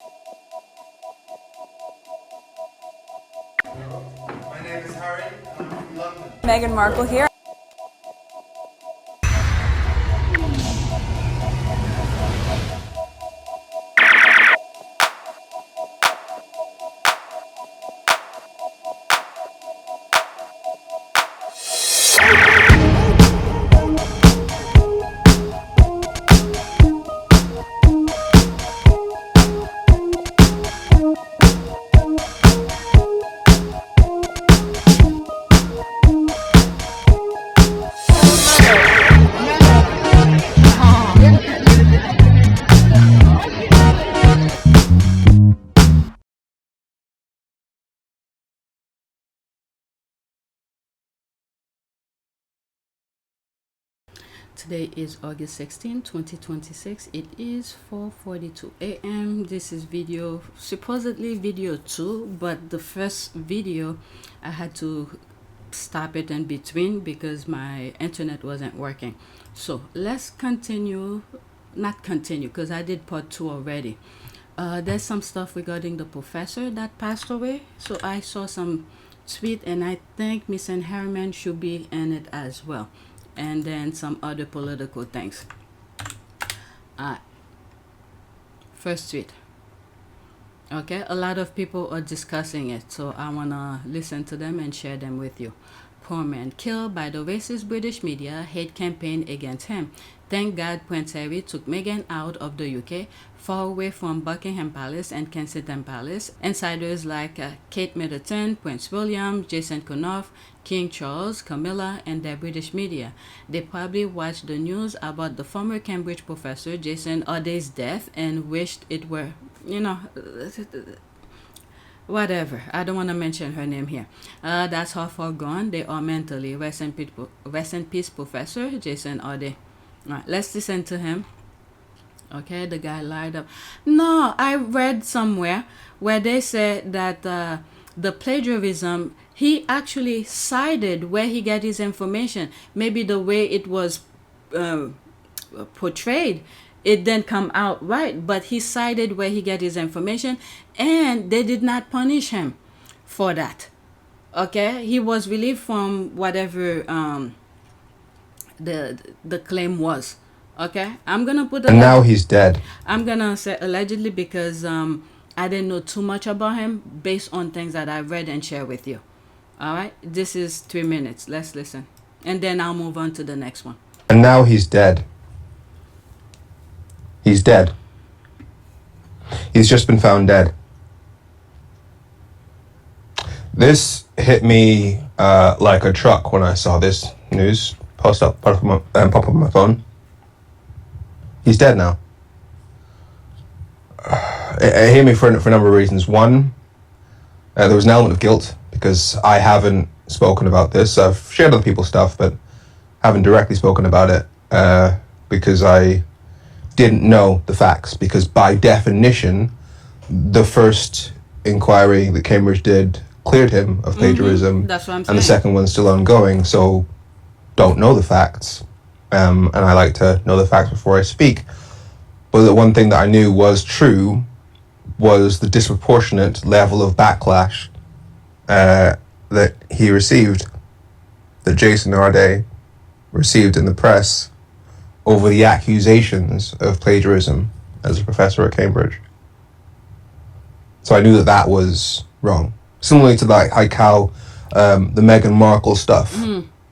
My name is Harry, I'm from London. Meghan Markle here. Today is August 16, 2026. It is 4:42 a.m. This is supposedly video 2, but the first video I had to stop it in between because my internet wasn't working. So let's not continue because I did part 2 already. There's some stuff regarding the professor that passed away. So I saw some tweet and I think Misan Harriman should be in it as well. And then some other political things. First tweet. Okay, a lot of people are discussing it, so I want to listen to them and share them with you. Poor man killed by the racist British media hate campaign against him. Thank God Prince Harry took Meghan out of the UK, far away from Buckingham Palace and Kensington Palace. Insiders like Kate Middleton, Prince William, Jason Arday, King Charles, Camilla, and their British media. They probably watched the news about the former Cambridge professor Jason Arday's death and wished it were, whatever. I don't want to mention her name here. That's how far gone they are mentally. Rest in peace, Professor Jason Arday. All right, let's listen to him. Okay, the guy lied up. No, I read somewhere where they said that the plagiarism, he actually cited where he got his information. Maybe the way it was portrayed, it didn't come out right, but he cited where he got his information and they did not punish him for that. Okay, he was relieved from whatever the claim was. Okay, I'm gonna put and now he's dead. I'm gonna say allegedly because I didn't know too much about him based on things that I read and share with you. All right, this is 3 minutes. Let's listen, and then I'll move on to the next one. And now he's dead. He's dead. He's just been found dead. This hit me like a truck when I saw this news pop up on my phone. He's dead now. It hit me for a number of reasons. One, there was an element of guilt because I haven't spoken about this. I've shared other people's stuff, but haven't directly spoken about it because I didn't know the facts. Because by definition, the first inquiry that Cambridge did cleared him of plagiarism, That's what I'm saying. and the second one's still ongoing. So, don't know the facts, and I like to know the facts before I speak. But the one thing that I knew was true was the disproportionate level of backlash that he received, that Jason Arday received in the press over the accusations of plagiarism as a professor at Cambridge. So I knew that that was wrong. Similarly to like how the Meghan Markle stuff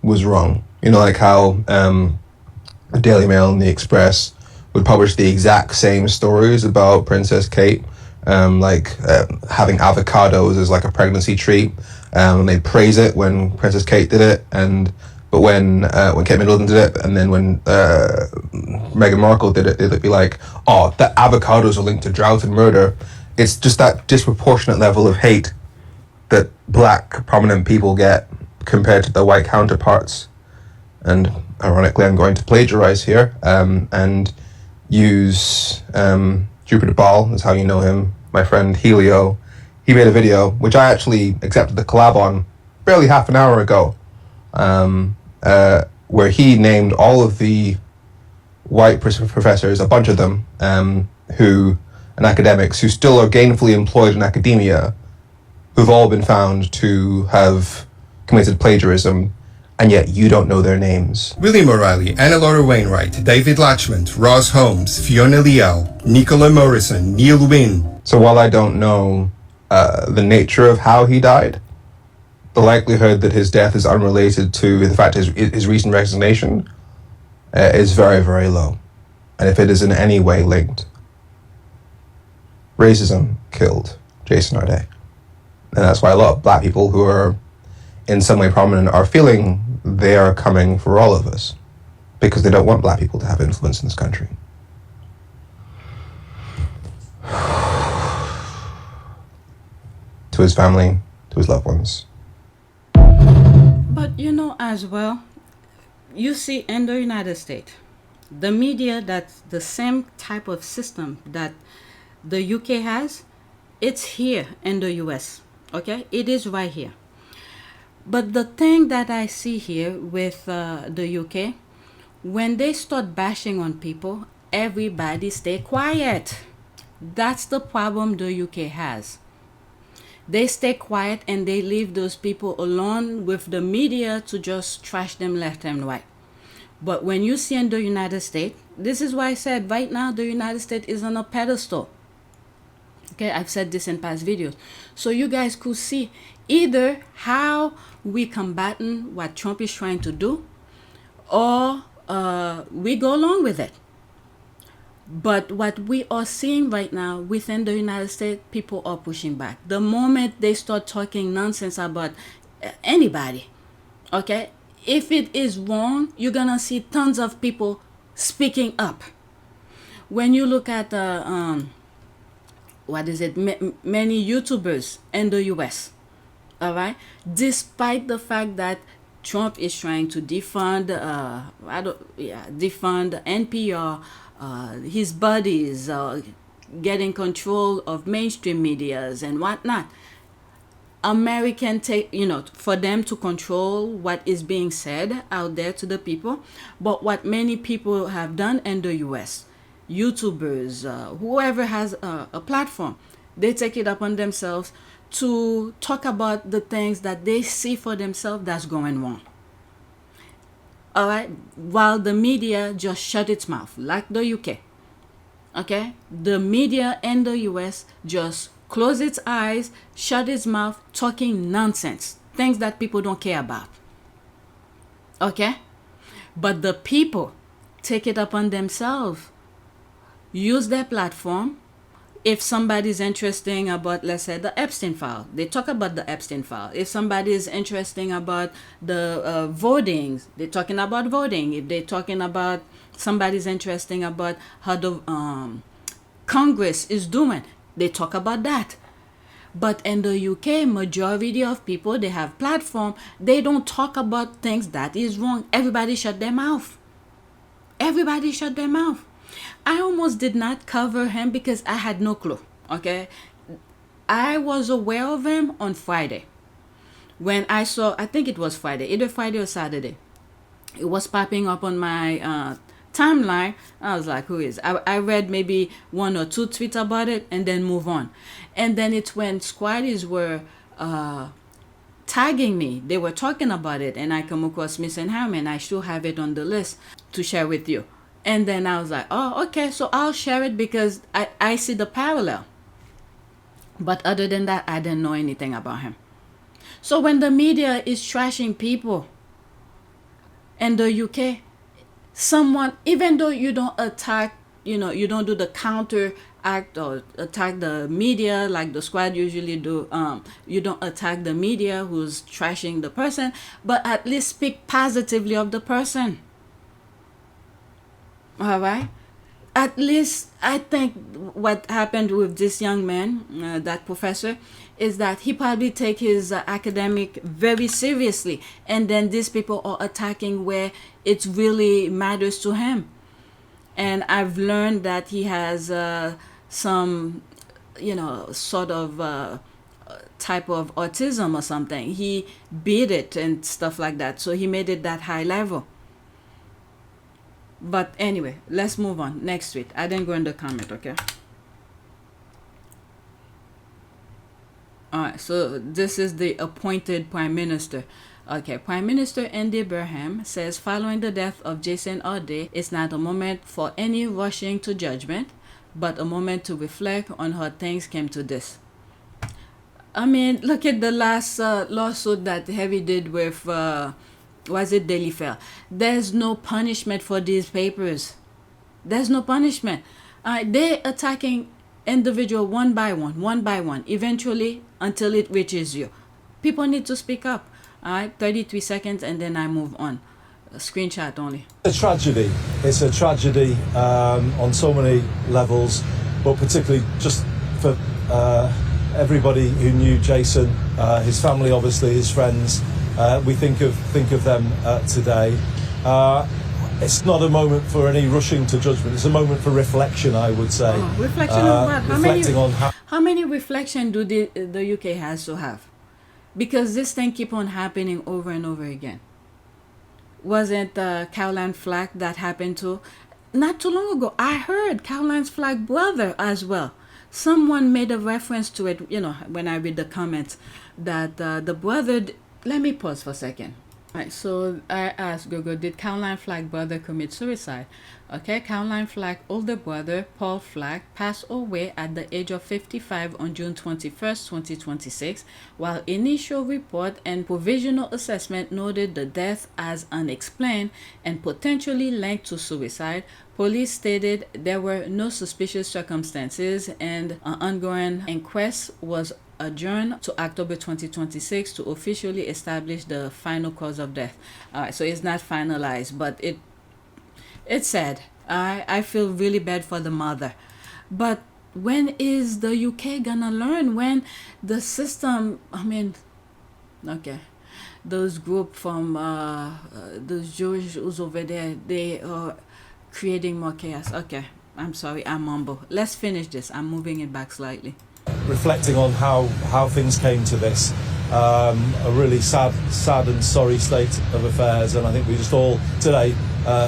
was wrong. You know, like how the Daily Mail and the Express would publish the exact same stories about Princess Kate, having avocados as like a pregnancy treat, and they'd praise it when Princess Kate did it, but when Kate Middleton did it, and then when Meghan Markle did it, they'd be like, "Oh, the avocados are linked to drought and murder." It's just that disproportionate level of hate that black prominent people get compared to their white counterparts. And ironically, I'm going to plagiarize here and use Jupiter Ball, is how you know him, my friend Helio. He made a video, which I actually accepted the collab on barely half an hour ago, where he named all of the white professors, a bunch of them, who and academics who still are gainfully employed in academia, who've all been found to have committed plagiarism, and yet you don't know their names. William O'Reilly, Anna Laura Wainwright, David Latchman, Ross Holmes, Fiona Liao, Nicola Morrison, Neil Wynne. So while I don't know the nature of how he died, the likelihood that his death is unrelated to the fact his recent resignation is very, very low. And if it is in any way linked, racism killed Jason Arday. And that's why a lot of black people who are in some way prominent are feeling they are coming for all of us, because they don't want black people to have influence in this country. To his family, to his loved ones. But you know as well, you see in the United States, the media, that's the same type of system that the UK has, it's here in the US, okay? It is right here. But the thing that I see here with the UK, when they start bashing on people, everybody stay quiet. That's the problem the UK has. They stay quiet and they leave those people alone with the media to just trash them left and right. But when you see in the United States, this is why I said right now the United States is on a pedestal. Okay, I've said this in past videos. So you guys could see either how we combating what Trump is trying to do, or we go along with it. But what we are seeing right now within the United States, people are pushing back. The moment they start talking nonsense about anybody, okay, if it is wrong, you're gonna see tons of people speaking up. When you look at many YouTubers in the US, all right, despite the fact that Trump is trying to defund NPR, his buddies getting control of mainstream medias and whatnot, American for them to control what is being said out there to the people. But what many people have done in the US, YouTubers, whoever has a platform, they take it upon themselves to talk about the things that they see for themselves that's going wrong. All right, while the media just shut its mouth, like the UK. Okay, the media in the US just close its eyes, shut its mouth, talking nonsense, things that people don't care about. Okay, but the people take it upon themselves, use their platform. If somebody's interested about, let's say, the Epstein file, they talk about the Epstein file. If somebody is interested about the voting, they're talking about voting. If they're talking about, somebody's interested about how the Congress is doing, they talk about that. But in the UK, majority of people, they have platform. They don't talk about things that is wrong. Everybody shut their mouth. Everybody shut their mouth. I almost did not cover him because I had no clue, okay? I was aware of him on Friday. When I saw, I think it was Friday, either Friday or Saturday. It was popping up on my timeline. I was like, who is? I read maybe 1 or 2 tweets about it and then move on. And then it's when squaddies were tagging me. They were talking about it and I come across Misan Harriman. I still have it on the list to share with you. And then I was like, oh, okay, so I'll share it because I see the parallel. But other than that, I didn't know anything about him. So when the media is trashing people in the UK, someone, even though you don't attack, you don't do the counter act or attack the media like the squad usually do, you don't attack the media who's trashing the person, but at least speak positively of the person. All right, at least I think what happened with this young man, that professor, is that he probably take his academic very seriously, and then these people are attacking where it really matters to him. And I've learned that he has some, sort of type of autism or something. He beat it and stuff like that, so he made it that high level. But anyway, let's move on. Next tweet. I didn't go in the comment, okay? Alright, so this is the appointed Prime Minister. Okay, Prime Minister Andy Burnham says following the death of Jason Arday is not a moment for any rushing to judgment, but a moment to reflect on how things came to this. I mean, look at the last lawsuit that Heavy did with, was it Daily Fair? There's no punishment for these papers. There's no punishment. They're attacking individual one by one, eventually until it reaches you. People need to speak up. All right, 33 seconds and then I move on. A screenshot only. A tragedy. It's a tragedy on so many levels, but particularly just for everybody who knew Jason, his family, obviously his friends. We think of them today. It's not a moment for any rushing to judgment. It's a moment for reflection, I would say. Oh, reflection on what? How many reflection do the UK has to have? Because this thing keep on happening over and over again. Wasn't Caroline Flack that happened to? Not too long ago, I heard Caroline Flack's brother as well. Someone made a reference to it, you know, when I read the comments, that the brother... Let me pause for a second. Right, so I asked Google, did Caroline Flack's brother commit suicide? Okay, Caroline Flack's older brother, Paul Flack, passed away at the age of 55 on June 21st, 2026, while initial report and provisional assessment noted the death as unexplained and potentially linked to suicide. Police stated there were no suspicious circumstances and an ongoing inquest was adjourned to October 2026 to officially establish the final cause of death. So it's not finalized, but it's sad. I feel really bad for the mother. But when is the UK gonna learn? When the system, I mean, okay, those group from those Jewish who's over there, they are creating more chaos. Okay, I'm sorry, I'm mumble. Let's finish this. I'm moving it back slightly. reflecting on how things came to this, a really sad and sorry state of affairs. And I think we just all today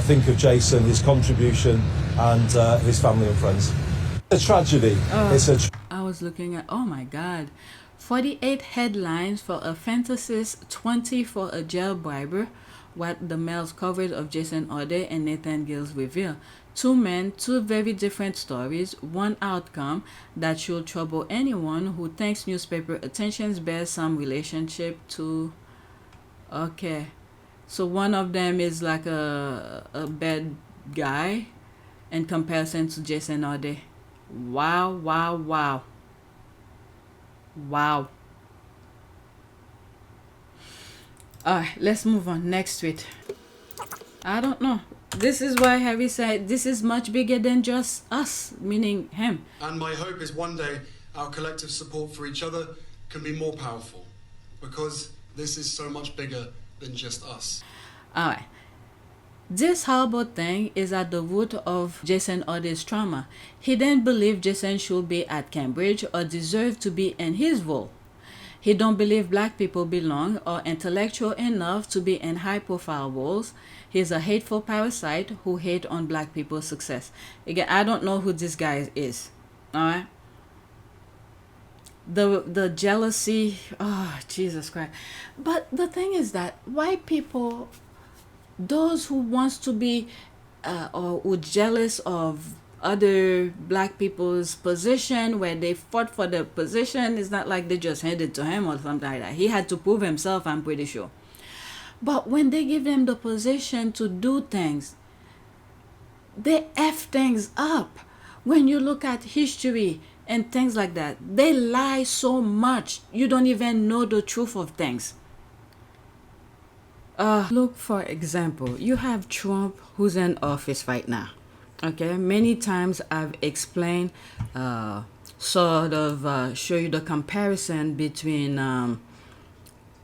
think of Jason, his contribution, and his family and friends. It's a tragedy. I was looking at, oh my God, 48 headlines for a fantasist, 20 for a jail briber. What the mail's coverage of Jason Arday and Nathan Gills reveal. Two men, two very different stories, one outcome that should trouble anyone who thinks newspaper attentions bears some relationship to. Okay, so one of them is like a bad guy in comparison to Jason Arday. Wow, wow, wow. Wow. Alright, let's move on. Next tweet. I don't know. This is why Harry said this is much bigger than just us, meaning him. And my hope is one day our collective support for each other can be more powerful, because this is so much bigger than just us. Alright. This horrible thing is at the root of Jason Arday's trauma. He didn't believe Jason should be at Cambridge or deserve to be in his role. He don't believe black people belong or intellectual enough to be in high-profile roles. He's a hateful parasite who hate on black people's success. Again, I don't know who this guy is. All right. The jealousy. Oh, Jesus Christ. But the thing is that white people, those who wants to be or who jealous of other black people's position, where they fought for the position, it's not like they just handed to him or something like that. He had to prove himself, I'm pretty sure. But when they give them the position to do things, they F things up. When you look at history and things like that, they lie so much you don't even know the truth of things. Look, for example, you have Trump who's in office right now. Okay, many times I've explained, show you the comparison between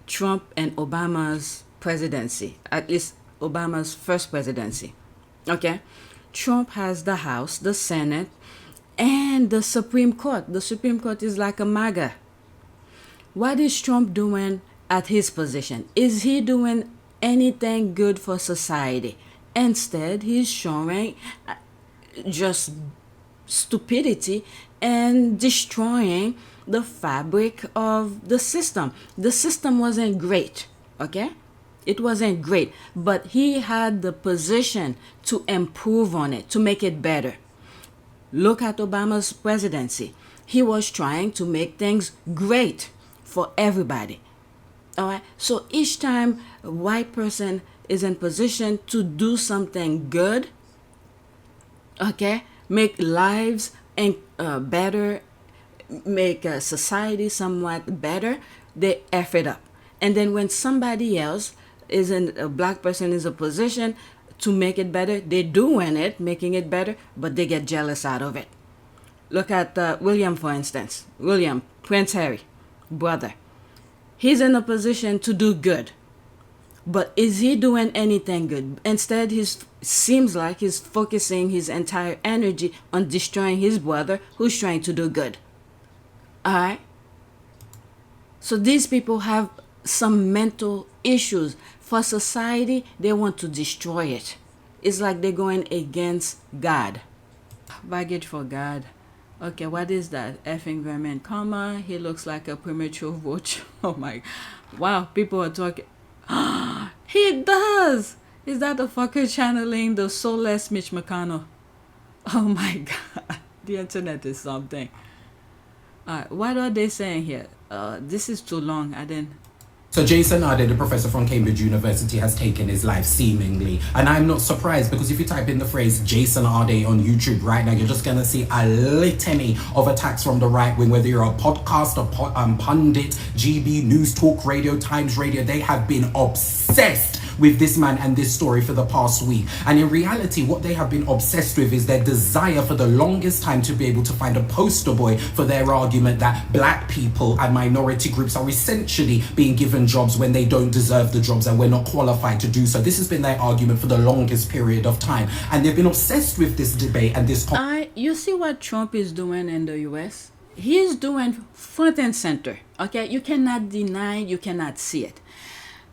Trump and Obama's presidency, at least Obama's first presidency. Okay, Trump has the House, the Senate, and the Supreme Court. The Supreme Court is like a MAGA. What is Trump doing at his position? Is he doing anything good for society? Instead, he's showing just stupidity and destroying the fabric of the system. The system wasn't great, okay? It wasn't great, but he had the position to improve on it, to make it better. Look at Obama's presidency. He was trying to make things great for everybody. All right. So each time a white person is in position to do something good, okay, make lives and better, make society somewhat better, they F it up. And then when somebody else is in, a black person is a position to make it better, they're doing it, making it better, but they get jealous out of it. Look at William, for instance. William, Prince Harry, brother. He's in a position to do good. But is he doing anything good? Instead, seems like he's focusing his entire energy on destroying his brother who's trying to do good. All right? So these people have some mental issues. For society, they want to destroy it. It's like they're going against God. Baggage for God. Okay, what is that? Effing vermin, comma. He looks like a premature roach. Oh my. Wow, people are talking. He does. Is that the fucker channeling the soulless Mitch McConnell? Oh my God. The internet is something. Alright, what are they saying here? This is too long. I didn't. So Jason Arday, the professor from Cambridge University, has taken his life seemingly. And I'm not surprised, because if you type in the phrase Jason Arday on YouTube right now, you're just going to see a litany of attacks from the right wing, whether you're a podcast, a pundit, GB, News Talk Radio, Times Radio. They have been obsessed with this man and this story for the past week. And in reality, what they have been obsessed with is their desire for the longest time to be able to find a poster boy for their argument that black people and minority groups are essentially being given jobs when they don't deserve the jobs and we're not qualified to do so. This has been their argument for the longest period of time. And they've been obsessed with this debate and this... You see what Trump is doing in the US? He's doing front and center, okay? You cannot deny, you cannot see it.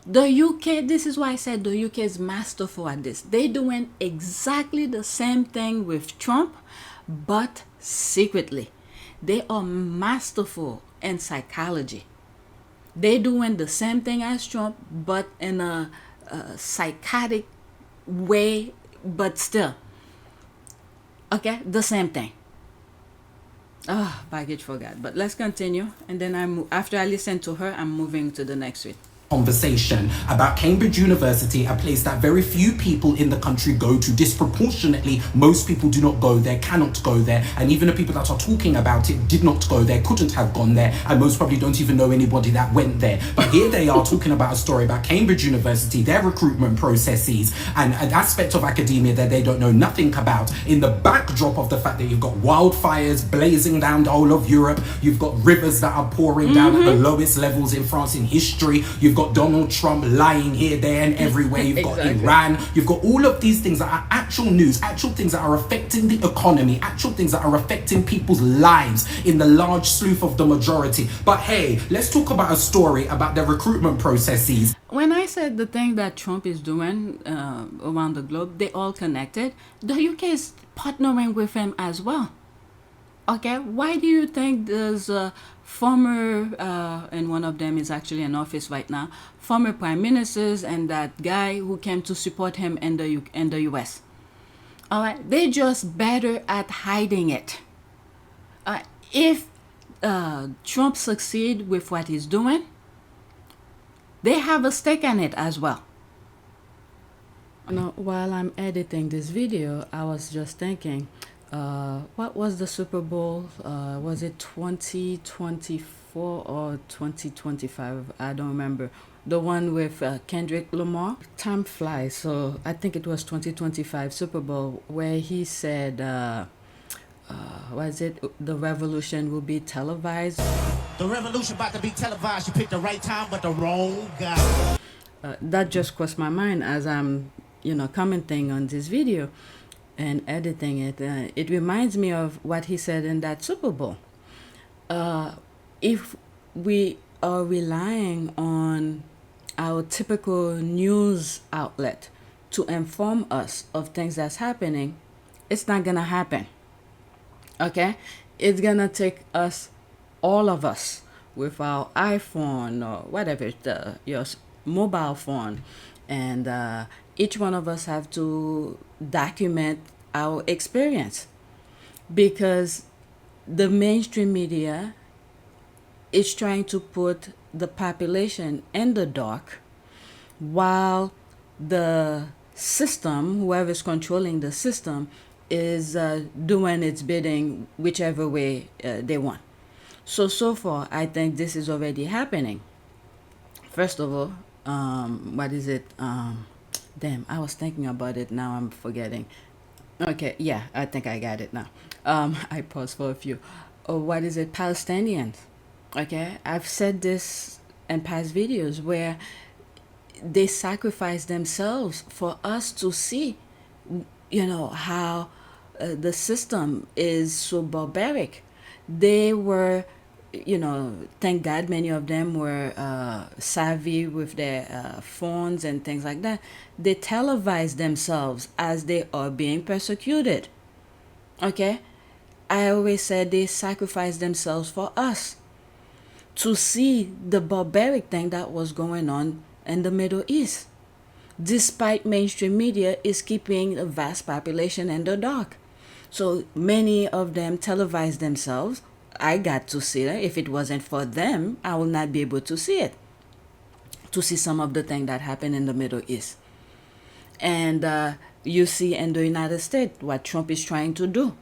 The UK, this is why I said the UK is masterful at this. They're doing exactly the same thing with Trump, but secretly. They are masterful in psychology. They're doing the same thing as Trump, but in a psychotic way, but still. Okay, the same thing. Oh, baggage for God. But let's continue. And then after I listen to her, I'm moving to the next one. Conversation about Cambridge University, a place that very few people in the country go to. Disproportionately, most people do not go there, cannot go there, and even the people that are talking about it did not go there, couldn't have gone there, and most probably don't even know anybody that went there. But here they are talking about a story about Cambridge University, their recruitment processes, and an aspect of academia that they don't know nothing about, in the backdrop of the fact that you've got wildfires blazing down the whole of Europe, you've got rivers that are pouring down at the lowest levels in France in history, you've got Donald Trump lying here, there, and everywhere. You've got Iran. You've got all of these things that are actual news, actual things that are affecting the economy, actual things that are affecting people's lives in the large swath of the majority. But hey, let's talk about a story about the recruitment processes. When I said the thing that Trump is doing around the globe, they all connected. The UK is partnering with him as well. Okay, why do you think there's a former, and one of them is actually in office right now, former prime ministers and that guy who came to support him in the US? All right, they're just better at hiding it. If Trump succeed with what he's doing, they have a stake in it as well. Now, while I'm editing this video, I was just thinking, what was the Super Bowl? Was it 2024 or 2025? I don't remember. The one with Kendrick Lamar. Time flies, so I think it was 2025 Super Bowl where he said, was it the revolution will be televised? The revolution about to be televised. You picked the right time, but the wrong guy. That just crossed my mind as I'm, commenting on this video and editing it. It reminds me of what he said in that Super Bowl. If we are relying on our typical news outlet to inform us of things that's happening, it's not gonna happen. Okay? it's gonna take us, all of us, with our iPhone or whatever, your mobile phone, and each one of us have to document our experience, because the mainstream media is trying to put the population in the dark, while the system, whoever's controlling the system, is doing its bidding whichever way they want. So far, I think this is already happening. First of all, what is it? Damn, I was thinking about it, now I'm forgetting. Okay, yeah, I think I got it now. I paused for a few. Oh, what is it? Palestinians. Okay, I've said this in past videos where they sacrifice themselves for us to see, how the system is so barbaric. They were, thank God many of them were savvy with their phones and things like that. They televise themselves as they are being persecuted. Okay? I always said they sacrifice themselves for us to see the barbaric thing that was going on in the Middle East, despite mainstream media is keeping a vast population in the dark. So many of them televise themselves. I got to see it. If it wasn't for them, I will not be able to see it, to see some of the things that happen in the Middle East. And you see in the United States what Trump is trying to do.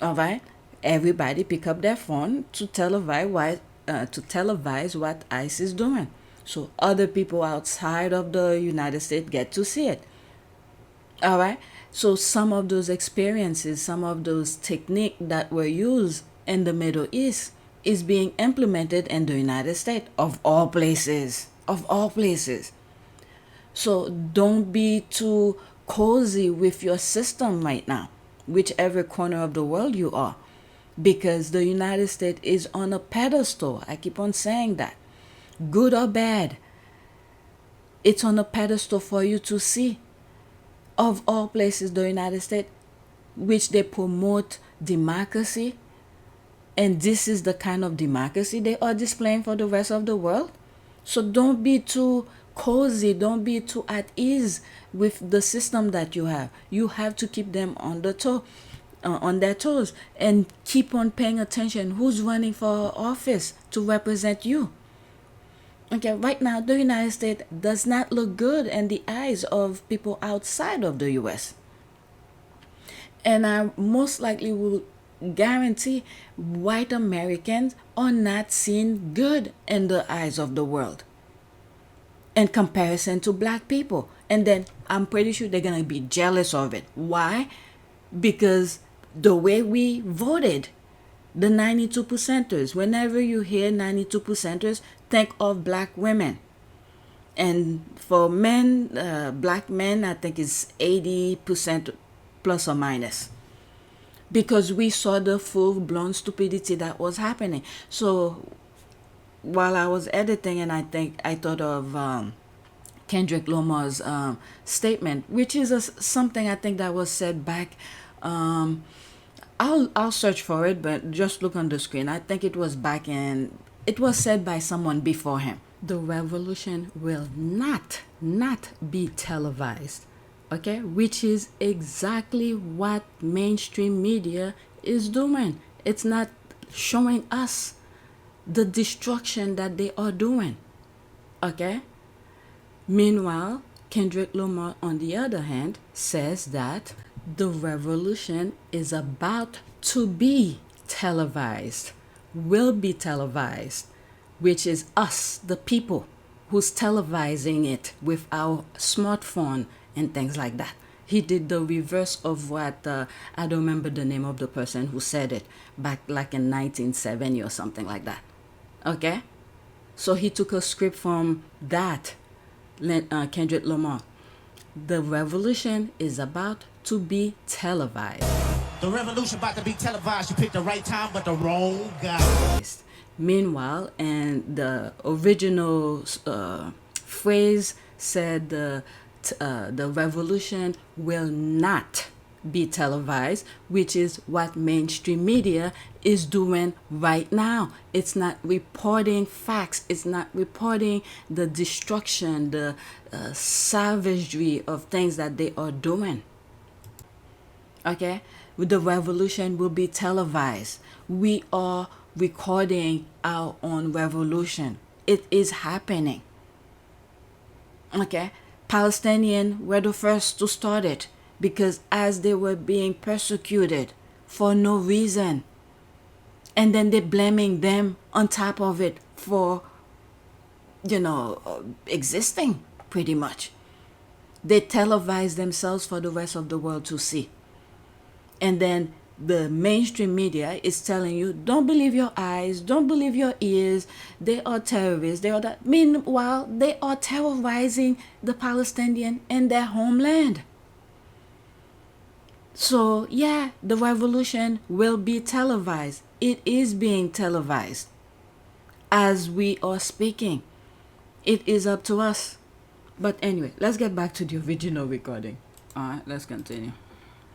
All right? Everybody pick up their phone to televise what ICE is doing. So other people outside of the United States get to see it. All right? So some of those experiences, some of those techniques that were used in the Middle East is being implemented in the United States, of all places. Of all places. So don't be too cozy with your system right now, whichever corner of the world you are, because the United States is on a pedestal. I keep on saying that. Good or bad, it's on a pedestal for you to see. Of all places, the United States, which they promote democracy, and this is the kind of democracy they are displaying for the rest of the world. So don't be too cozy, don't be too at ease with the system that you have. You have to keep them on their toes, and keep on paying attention who's running for office to represent you. Okay, right now the United States does not look good in the eyes of people outside of the US. And I most likely will guarantee white Americans are not seen good in the eyes of the world in comparison to black people. And then I'm pretty sure they're going to be jealous of it. Why? Because the way we voted, the 92%ers, whenever you hear 92%ers, think of black women. And for men, black men, I think it's 80% plus or minus. Because we saw the full-blown stupidity that was happening. So while I was editing, and I thought of Kendrick Lamar's statement, which is something I think that was said back. I'll search for it, but just look on the screen. I think it was it was said by someone before him. The revolution will not be televised. Okay, which is exactly what mainstream media is doing. It's not showing us the destruction that they are doing. Okay? Meanwhile, Kendrick Lamar, on the other hand, says that the revolution is about to be televised, will be televised, which is us, the people, who's televising it with our smartphone and things like that. He did the reverse of what, I don't remember the name of the person who said it, back like in 1970 or something like that. Okay? So he took a script from that, Kendrick Lamar. The revolution is about to be televised. The revolution about to be televised. You picked the right time, but the wrong guy. Meanwhile, and the original phrase said the revolution will not be televised, which is what mainstream media is doing right now. It's not reporting facts. It's not reporting the destruction, the savagery of things that they are doing. Okay? The revolution will be televised. We are recording our own revolution. It is happening. Okay? Palestinians were the first to start it because as they were being persecuted for no reason, and then they're blaming them on top of it for, existing pretty much. They televise themselves for the rest of the world to see. And then the mainstream media is telling you, don't believe your eyes, don't believe your ears, they are terrorists, they are that. Meanwhile, they are terrorizing the Palestinian in their homeland. So yeah, the revolution will be televised. It is being televised as we are speaking. It is up to us. But anyway, let's get back to the original recording. Alright, let's continue.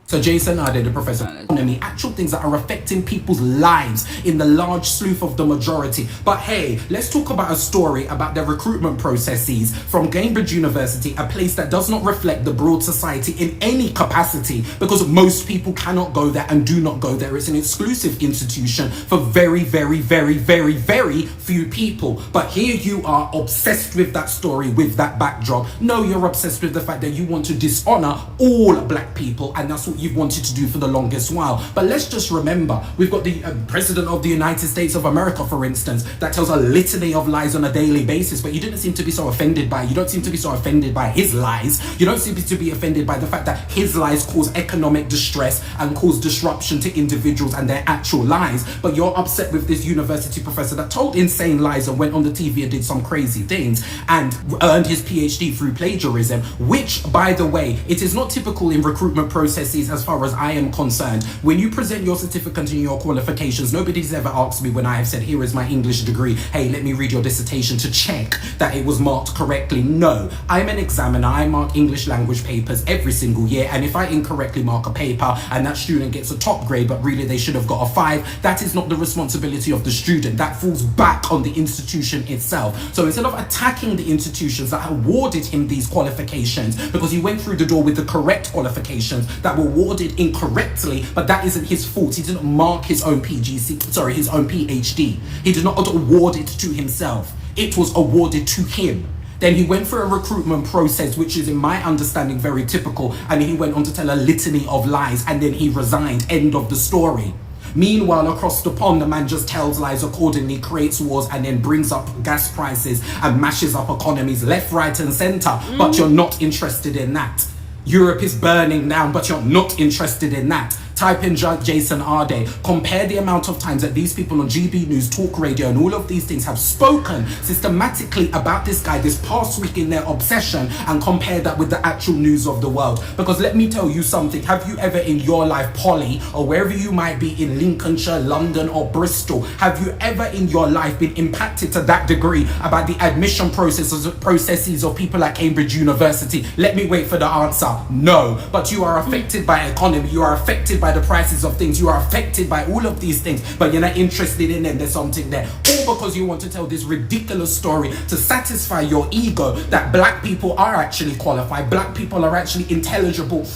So Jason Arday, the professor of economy, actual things that are affecting people's lives in the large swath of the majority. But hey, let's talk about a story about the recruitment processes from Cambridge University, a place that does not reflect the broad society in any capacity because most people cannot go there and do not go there. It's an exclusive institution for very, very, very, very, very few people. But here you are obsessed with that story, with that backdrop. No, you're obsessed with the fact that you want to dishonor all black people, and that's what you've wanted to do for the longest while. But let's just remember, we've got the President of the United States of America, for instance, that tells a litany of lies on a daily basis, but you didn't seem to be so offended by it. You don't seem to be so offended by his lies. You don't seem to be offended by the fact that his lies cause economic distress and cause disruption to individuals and their actual lives. But you're upset with this university professor that told insane lies and went on the TV and did some crazy things and earned his PhD through plagiarism, which, by the way, it is not typical in recruitment processes as far as I am concerned. When you present your certificate and your qualifications, nobody's ever asked me when I have said, here is my English degree, hey, let me read your dissertation to check that it was marked correctly. No, I'm an examiner. I mark English language papers every single year, and if I incorrectly mark a paper and that student gets a top grade but really they should have got a 5, that is not the responsibility of the student. That falls back on the institution itself. So instead of attacking the institutions that awarded him these qualifications because he went through the door with the correct qualifications that were awarded incorrectly, but that isn't his fault. He didn't mark his own his own PhD. He did not award it to himself. It was awarded to him. Then he went through a recruitment process, which is, in my understanding, very typical, and he went on to tell a litany of lies, and then he resigned. End of the story. Meanwhile, across the pond, the man just tells lies accordingly, creates wars, and then brings up gas prices and mashes up economies left, right, and center. But you're not interested in that. Europe is burning down, but you're not interested in that. Type in Jason Arday. Compare the amount of times that these people on GB News, Talk Radio, and all of these things have spoken systematically about this guy this past week in their obsession, and compare that with the actual news of the world. Because let me tell you something. Have you ever in your life, Polly, or wherever you might be in Lincolnshire, London, or Bristol, have you ever in your life been impacted to that degree about the admission processes of people at Cambridge University? Let me wait for the answer. No. But you are affected by economy. You are affected by the prices of things. You are affected by all of these things, but you're not interested in them. There's something there. All because you want to tell this ridiculous story to satisfy your ego that black people are actually qualified. Black people are actually intelligible,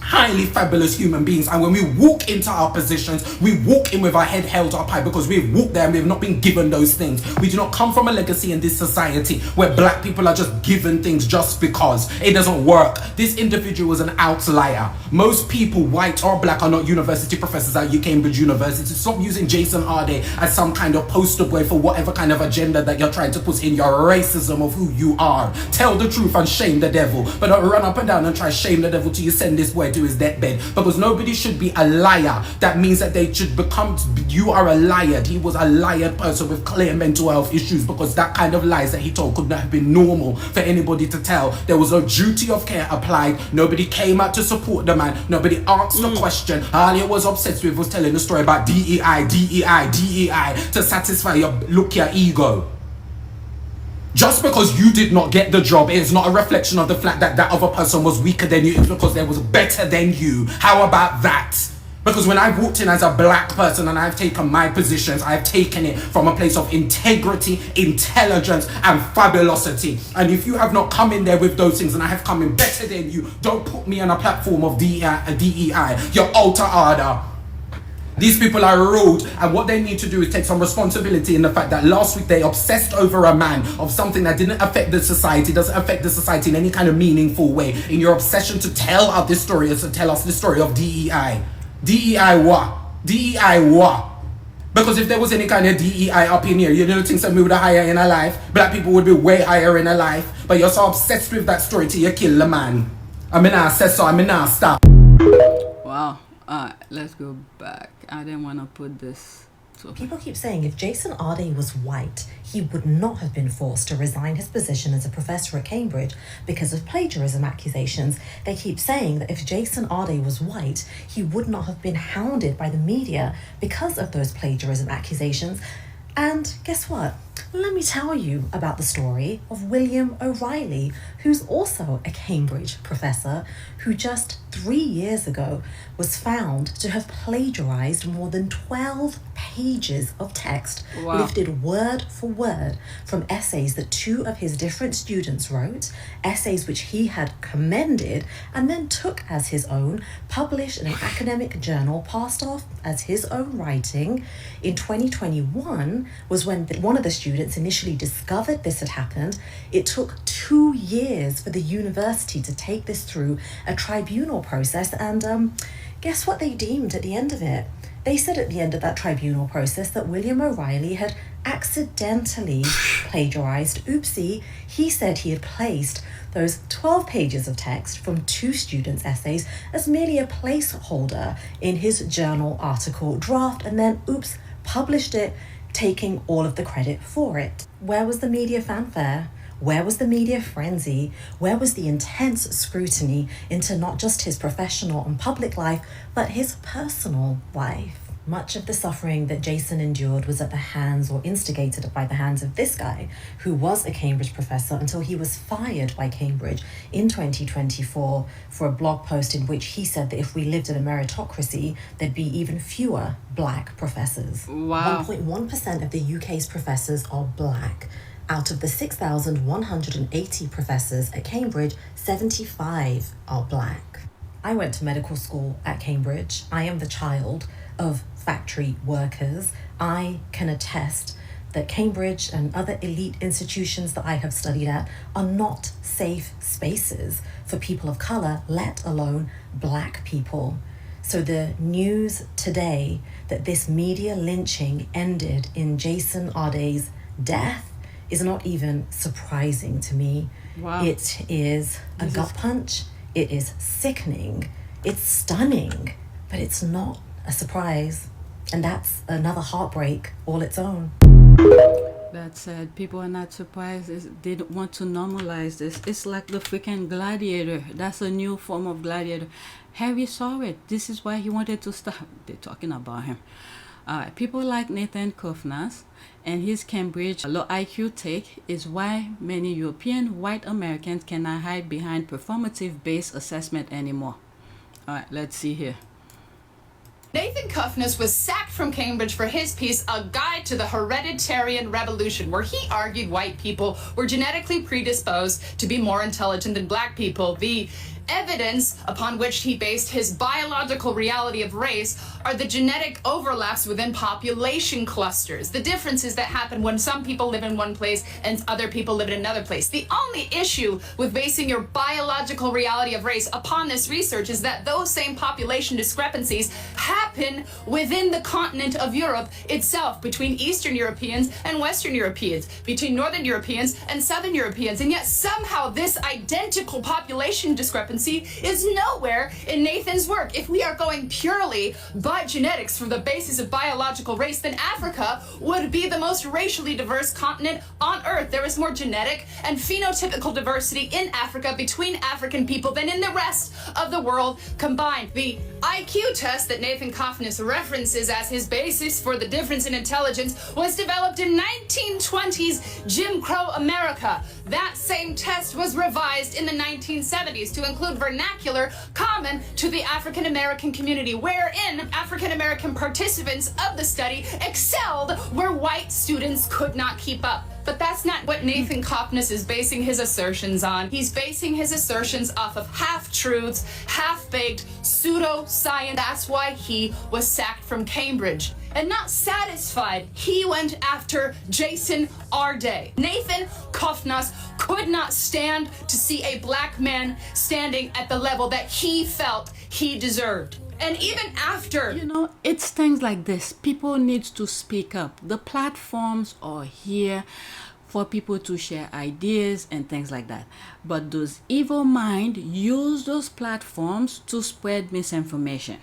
highly fabulous human beings, and when we walk into our positions, we walk in with our head held up high because we've walked there and we've not been given those things. We do not come from a legacy in this society where black people are just given things just because. It doesn't work. This individual is an outlier. Most people, white or black, are not university professors at Cambridge University. Stop using Jason Arday as some kind of poster boy for whatever kind of agenda that you're trying to put in your racism of who you are. Tell the truth and shame the devil, but don't run up and down and try shame the devil till you send this boy to his deathbed, because nobody should be a liar. That means that they should become, you are a liar. He was a liar person with clear mental health issues, because that kind of lies that he told could not have been normal for anybody to tell. There was no duty of care applied. Nobody came out to support the man. Nobody asked the question. All he was obsessed with was telling the story about DEI to satisfy your ego. Just because you did not get the job, it is not a reflection of the fact that that other person was weaker than you. It's because they was better than you. How about that? Because when I've walked in as a black person and I've taken my positions, I've taken it from a place of integrity, intelligence, and fabulosity. And if you have not come in there with those things and I have come in better than you, don't put me on a platform of DEI, your alter order. These people are rude, and what they need to do is take some responsibility in the fact that last week they obsessed over a man of something that didn't affect the society, doesn't affect the society in any kind of meaningful way. In your obsession to tell us this story is to tell us the story of DEI. DEI what? DEI what? Because if there was any kind of DEI up in here, you don't think some people would higher in a life? Black people would be way higher in a life. But you're so obsessed with that story till you kill the man. I mean, I said so, I mean, I stop. Wow. Alright, let's go back. I didn't want to put this. People keep saying if Jason Arday was white, he would not have been forced to resign his position as a professor at Cambridge because of plagiarism accusations. They keep saying that if Jason Arday was white, he would not have been hounded by the media because of those plagiarism accusations. And guess what? Let me tell you about the story of William O'Reilly, who's also a Cambridge professor, who just 3 years ago was found to have plagiarized more than 12 pages of text, lifted word for word from essays that 2 of his different students wrote, essays which he had commended and then took as his own, published in an academic journal, passed off as his own writing. In 2021 was when one of the students initially discovered this had happened. It took 2 years for the university to take this through a tribunal process, and guess what they deemed at the end of it? They said at the end of that tribunal process that William O'Reilly had accidentally plagiarized. Oopsie, he said he had placed those 12 pages of text from 2 students' essays as merely a placeholder in his journal article draft, and then oops, published it, taking all of the credit for it. Where was the media fanfare? Where was the media frenzy? Where was the intense scrutiny into not just his professional and public life, but his personal life? Much of the suffering that Jason endured was at the hands, or instigated by the hands, of this guy, who was a Cambridge professor until he was fired by Cambridge in 2024 for a blog post in which he said that if we lived in a meritocracy, there'd be even fewer black professors. Wow. 1.1% of the UK's professors are black. Out of the 6,180 professors at Cambridge, 75 are black. I went to medical school at Cambridge. I am the child of factory workers. I can attest that Cambridge and other elite institutions that I have studied at are not safe spaces for people of colour, let alone black people. So the news today that this media lynching ended in Jason Arday's death is not even surprising to me. Wow. It is a gut punch. It is sickening. It's stunning, but it's not a surprise. And that's another heartbreak all its own. That said, people are not surprised. They don't want to normalize this. It's like the freaking Gladiator. That's a new form of Gladiator. Harry saw it. This is why he wanted to stop. They're talking about him. People like Nathan Cofnas and his Cambridge low IQ take is why many European white Americans cannot hide behind performative-based assessment anymore. All right, let's see here. Nathan Cofnas was sacked from Cambridge for his piece, A Guide to the Hereditarian Revolution, where he argued white people were genetically predisposed to be more intelligent than black people. The evidence upon which he based his biological reality of race are the genetic overlaps within population clusters, the differences that happen when some people live in one place and other people live in another place. The only issue with basing your biological reality of race upon this research is that those same population discrepancies happen within the continent of Europe itself, between Eastern Europeans and Western Europeans, between Northern Europeans and Southern Europeans, and yet somehow this identical population discrepancy frequency is nowhere in Nathan's work. If we are going purely by genetics for the basis of biological race, then Africa would be the most racially diverse continent on Earth. There is more genetic and phenotypical diversity in Africa between African people than in the rest of the world combined. The IQ test that Nathan Cofnas references as his basis for the difference in intelligence was developed in 1920s Jim Crow America. That same test was revised in the 1970s to include vernacular common to the African American community, wherein African American participants of the study excelled where white students could not keep up. But that's not what Nathan Cofnas is basing his assertions on. He's basing his assertions off of half-truths, half-baked pseudoscience. That's why he was sacked from Cambridge. And not satisfied, he went after Jason Arday. Nathan Cofnas could not stand to see a black man standing at the level that he felt he deserved. And even after... You know, it's things like this. People need to speak up. The platforms are here for people to share ideas and things like that. But those evil minds use those platforms to spread misinformation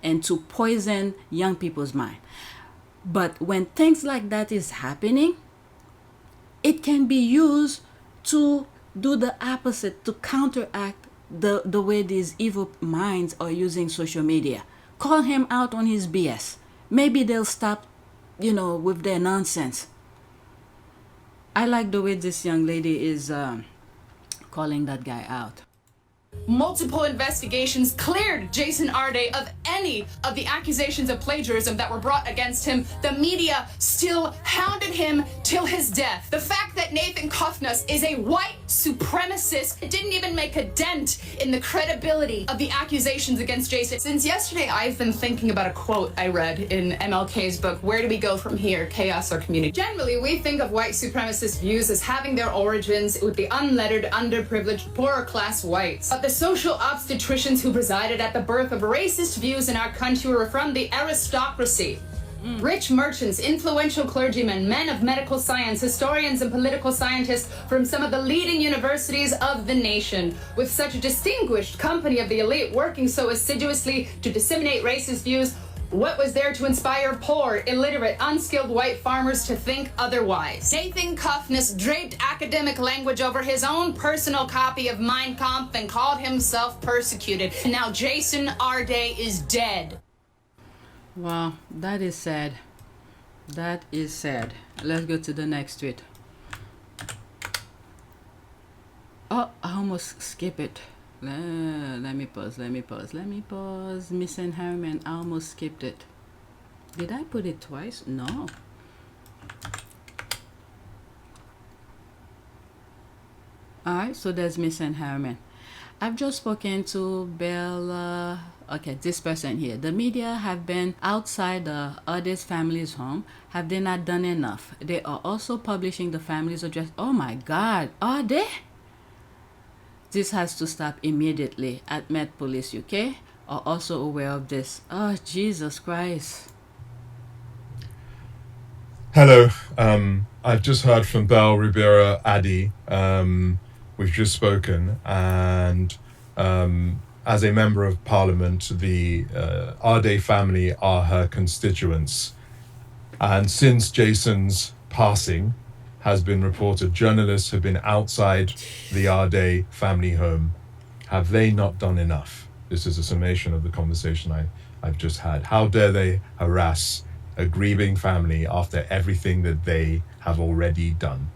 and to poison young people's mind. But when things like that is happening, it can be used to do the opposite, to counteract the way these evil minds are using social media. Call him out on his BS. Maybe they'll stop, with their nonsense. I like the way this young lady is calling that guy out. Multiple investigations cleared Jason Arday of any of the accusations of plagiarism that were brought against him. The media still hounded him till his death. The fact that Nathan Cofnas is a white supremacist, it didn't even make a dent in the credibility of the accusations against Jason. Since yesterday, I've been thinking about a quote I read in MLK's book, Where Do We Go From Here, Chaos or Community? Generally, we think of white supremacist views as having their origins with the unlettered, underprivileged, poorer class whites. But the social obstetricians who presided at the birth of racist views in our country were from the aristocracy. Rich merchants, influential clergymen, men of medical science, historians, and political scientists from some of the leading universities of the nation. With such a distinguished company of the elite working so assiduously to disseminate racist views, what was there to inspire poor, illiterate, unskilled white farmers to think otherwise? Nathan Cofnas draped academic language over his own personal copy of Mein Kampf and called himself persecuted. And now Jason Arday is dead. Wow, that is sad. That is sad. Let's go to the next tweet. Oh, I almost skip it. Let me pause. Misan Harriman, I almost skipped it. Did I put it twice? No. Alright, so there's Misan Harriman. I've just spoken to Bella. Okay, this person here. The media have been outside the Arday's family's home. Have they not done enough? They are also publishing the family's address. Oh my God, are they? This has to stop immediately. At Met Police UK are also aware of this. Oh, Jesus Christ. Hello. I've just heard from Belle Rivera Addy. We've just spoken, and as a member of Parliament, the Arday family are her constituents. And since Jason's passing has been reported, journalists have been outside the Arday family home. Have they not done enough? This is a summation of the conversation I've just had. How dare they harass a grieving family after everything that they have already done?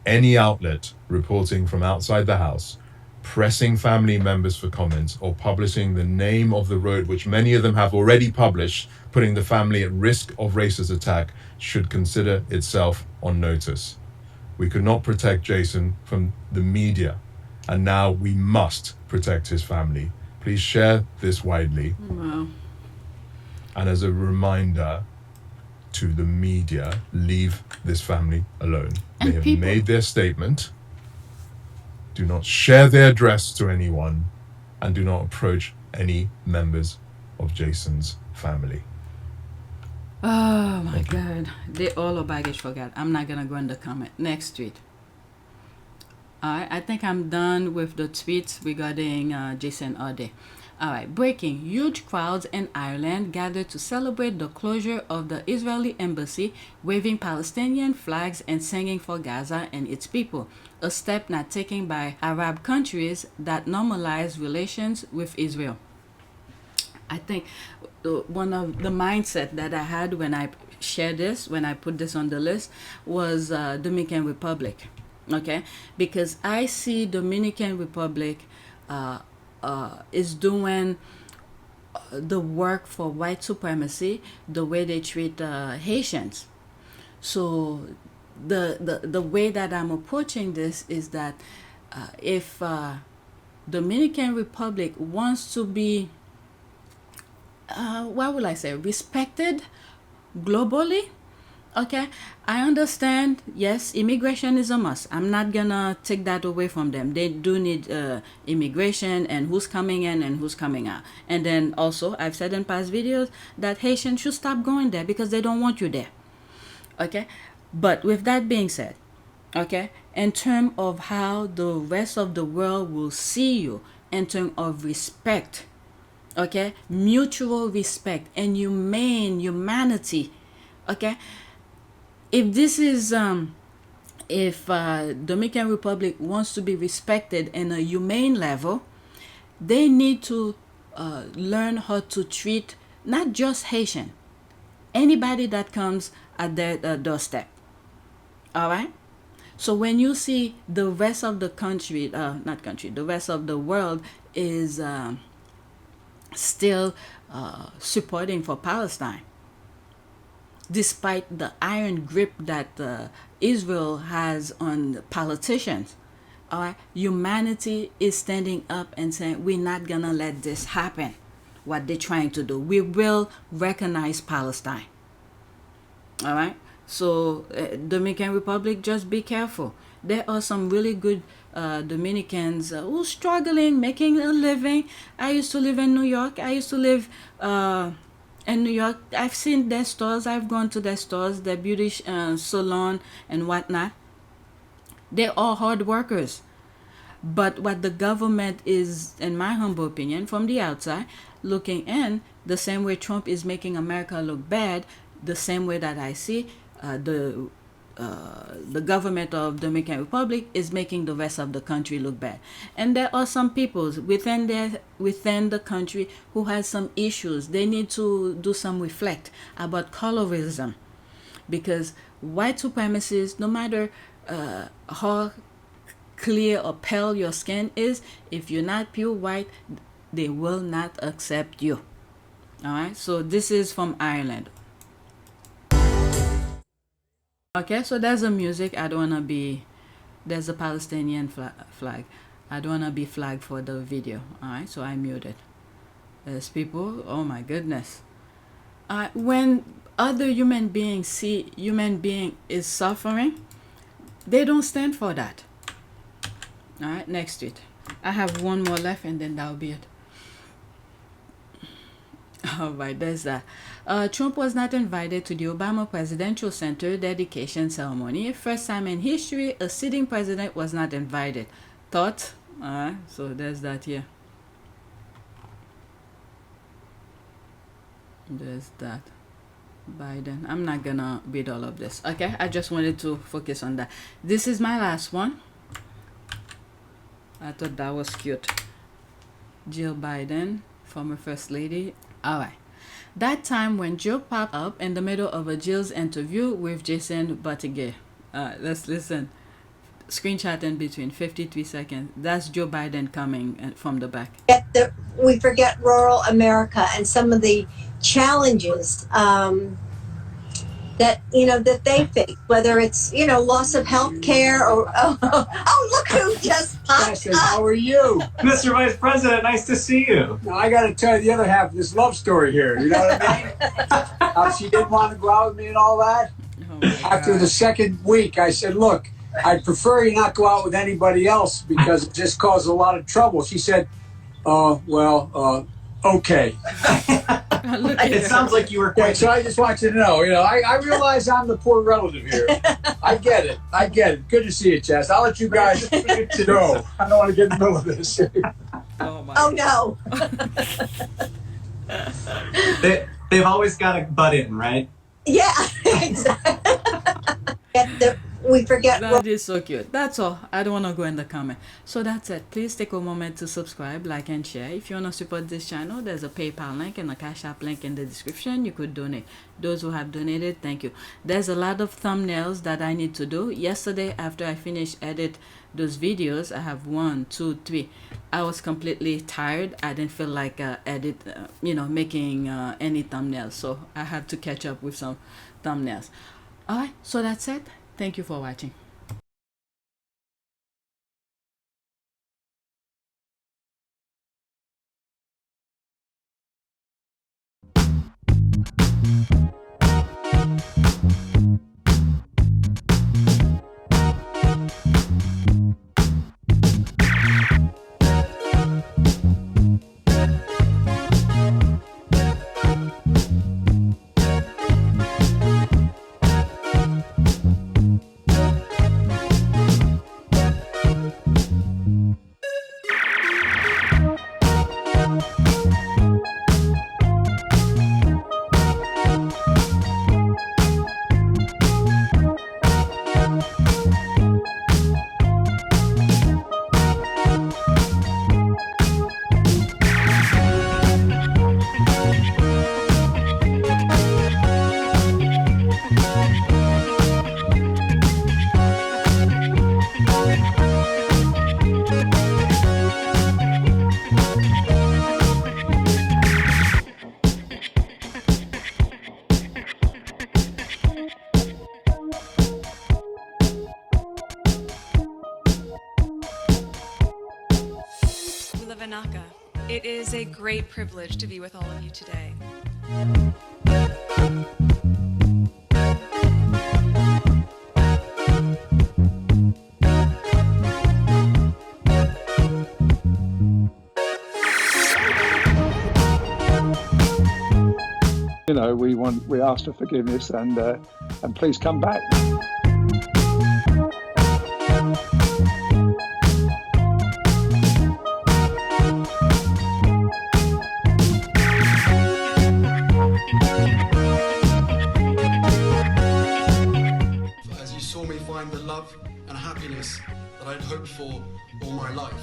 Any outlet reporting from outside the house, pressing family members for comments, or publishing the name of the road, which many of them have already published, putting the family at risk of racist attack, should consider itself on notice. We could not protect Jason from the media, and now we must protect his family. Please share this widely. Wow. And as a reminder to the media, leave this family alone. They have made their statement. Do not share their address to anyone, and do not approach any members of Jason's family. Oh my God. They all are baggage for God. I'm not gonna go in the comment. Next tweet. Alright, I think I'm done with the tweets regarding Jason Arday. Alright, breaking. Huge crowds in Ireland gathered to celebrate the closure of the Israeli embassy, waving Palestinian flags and singing for Gaza and its people, a step not taken by Arab countries that normalize relations with Israel. I think one of the mindset that I had when I shared this, when I put this on the list, was Dominican Republic. Okay, because I see Dominican Republic is doing the work for white supremacy, the way they treat Haitians. So the way that I'm approaching this is that if Dominican Republic wants to be, what will I say, respected globally, okay, I understand, yes, immigration is a must. I'm not gonna take that away from them. They do need immigration and who's coming in and who's coming out. And then also, I've said in past videos that Haitians should stop going there because they don't want you there. Okay, but with that being said, okay, in terms of how the rest of the world will see you, in terms of respect, okay, mutual respect and humanity, okay, if this is if Dominican Republic wants to be respected in a humane level, they need to learn how to treat not just Haitian, anybody that comes at their doorstep. All right. So when you see the rest of the country, the rest of the world is still supporting for Palestine, despite the iron grip that Israel has on politicians, all right, humanity is standing up and saying, we're not going to let this happen, what they're trying to do. We will recognize Palestine. All right. So Dominican Republic, just be careful. There are some really good Dominicans who are struggling, making a living. I used to live in New York. I used to live in New York. I've seen their stores. I've gone to their stores, their beauty salon and whatnot. They're all hard workers. But what the government is, in my humble opinion, from the outside, looking in, the same way Trump is making America look bad, the same way that I see the government of Dominican Republic is making the rest of the country look bad. And there are some people within the country who has some issues. They need to do some reflect about colorism, because white supremacists, no matter how clear or pale your skin is, if you're not pure white, they will not accept you. All right. So this is from Ireland. Okay, so there's a music. I don't want to be, there's a Palestinian flag. I don't want to be flagged for the video. All right, so I muted. There's people, oh my goodness. When other human beings see human being is suffering, they don't stand for that. All right, next tweet. I have one more left and then that'll be it. All right, there's that. Trump was not invited to the Obama Presidential Center dedication ceremony. First time in history, a sitting president was not invited. Thought? All right, so there's that here. There's that. Biden. I'm not gonna read all of this. Okay, I just wanted to focus on that. This is my last one. I thought that was cute. Jill Biden, former First Lady. All right. That time when Jill popped up in the middle of a Jill's interview with Jason Buttigieg. Let's listen. Screenshot in between, 53 seconds. That's Joe Biden coming from the back. We forget rural America and some of the challenges that they face, whether it's loss of health care or look who just popped up. How are you, Mr. Vice President? Nice to see you. Now I got to tell you the other half of this love story here. You know what I mean? How she didn't want to go out with me and all that. After the second week, I said, "Look, I'd prefer you not go out with anybody else because it just caused a lot of trouble." She said, okay. It sounds like you were Yeah, quite. so I just want you to know, I realize I'm the poor relative here. I get it. Good to see you, Chas. I'll let you guys go. I don't want to get in the middle of this. Oh no. They've always got to butt in, right? Yeah, exactly. We forget. That is so cute. That's all. I don't want to go in the comment. So that's it. Please take a moment to subscribe, like, and share. If you want to support this channel, there's a PayPal link and a Cash App link in the description. You could donate. Those who have donated, thank you. There's a lot of thumbnails that I need to do. Yesterday, after I finished edit those videos, I have 1, 2, 3. I was completely tired. I didn't feel like making any thumbnails. So I had to catch up with some thumbnails. All right. So that's it. Thank you for watching. It is a great privilege to be with all of you today. We ask for forgiveness and please come back. As you saw me find the love and happiness that I'd hoped for all my life.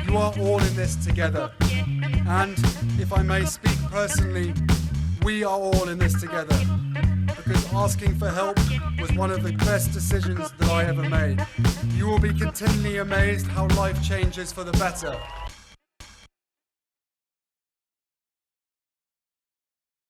You are all in this together, and if I may speak personally, we are all in this together, because asking for help was one of the best decisions that I ever made. You will be continually amazed how life changes for the better